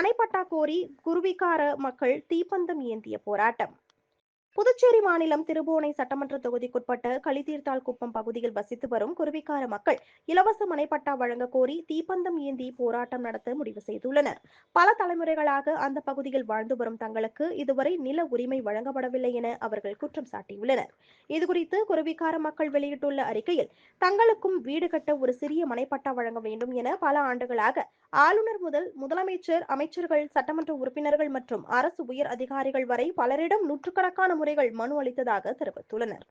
மனைப்பட்டா கோரி குருவிக்கார மக்கள் தீப்பந்தம் ஏந்திய போராட்டம். புதுச்சேரி மாநிலம் திருபுவனை சட்டமன்ற தொகுதிக்குட்பட்ட களித்தீர்த்தால் குப்பம் பகுதியில் வசித்து வரும் குருவிக்கார மக்கள் இலவச மனைப்பட்டா வழங்க கோரி தீப்பந்தம் ஏந்தி போராட்டம் நடத்த முடிவு செய்துள்ளனர். பல தலைமுறைகளாக அந்த பகுதியில் வாழ்ந்து வரும் தங்களுக்கு இதுவரை நில உரிமை வழங்கப்படவில்லை என அவர்கள் குற்றம் சாட்டியுள்ளனர். இதுகுறித்து குருவிக்கார மக்கள் வெளியிட்டுள்ள அறிக்கையில், தங்களுக்கும் வீடு கட்ட ஒரு சிறிய மனைப்பட்டா வழங்க வேண்டும் என பல ஆண்டுகளாக ஆளுநர் முதல் முதலமைச்சர், அமைச்சர்கள், சட்டமன்ற உறுப்பினர்கள் மற்றும் அரசு உயர் அதிகாரிகள் வரை பலரிடம் நூற்றுக்கணக்கான முறைகள் மனு அளித்ததாக தெரிவித்துள்ளனர்.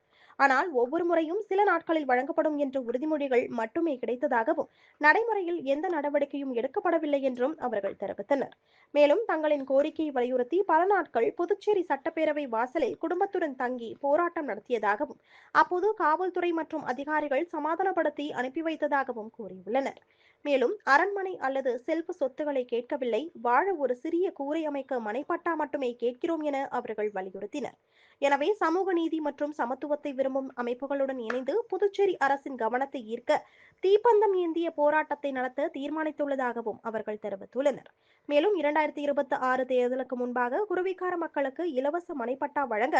ஆனால் ஒவ்வொரு முறையும் சில நாட்களில் வழங்கப்படும் என்ற உறுதிமொழிகள் மட்டுமே கிடைத்ததாகவும், நடைமுறையில் எந்த நடவடிக்கையும் எடுக்கப்படவில்லை என்றும் அவர்கள் தெரிவித்தனர். மேலும் தங்களின் கோரிக்கையை வலியுறுத்தி பல நாட்கள் புதுச்சேரி சட்டப்பேரவை வாசலில் குடும்பத்துடன் தங்கி போராட்டம் நடத்தியதாகவும், அப்போது காவல்துறை மற்றும் அதிகாரிகள் சமாதானப்படுத்தி அனுப்பி வைத்ததாகவும் கூறியுள்ளனர். மேலும் அரண்மனை அல்லது செல்வ சொத்துக்களை கேட்கவில்லை, வாழ ஒரு சிறிய கூரை அமைக்க மனைப்பட்டா மட்டுமே கேட்கிறோம் என அவர்கள் வலியுறுத்தினர். எனவே சமூக நீதி மற்றும் சமத்துவத்தை விரும்பும் அமைப்புகளுடன் இணைந்து புதுச்சேரி அரசின் கவனத்தை ஈர்க்க தீப்பந்தம் ஏந்திய போராட்டத்தை நடத்த தீர்மானித்துள்ளதாகவும் அவர்கள் தெரிவித்துள்ளனர். மேலும் 2026 தேர்தலுக்கு முன்பாக குருவிக்கார மக்களுக்கு இலவச மனைப்பட்டா வழங்க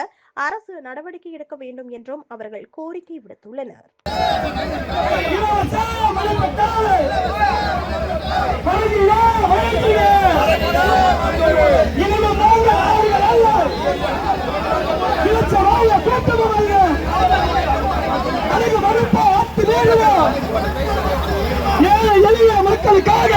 அரசு நடவடிக்கை எடுக்க வேண்டும் என்றும் அவர்கள் கோரிக்கை விடுத்துள்ளனர். மக்களுக்காக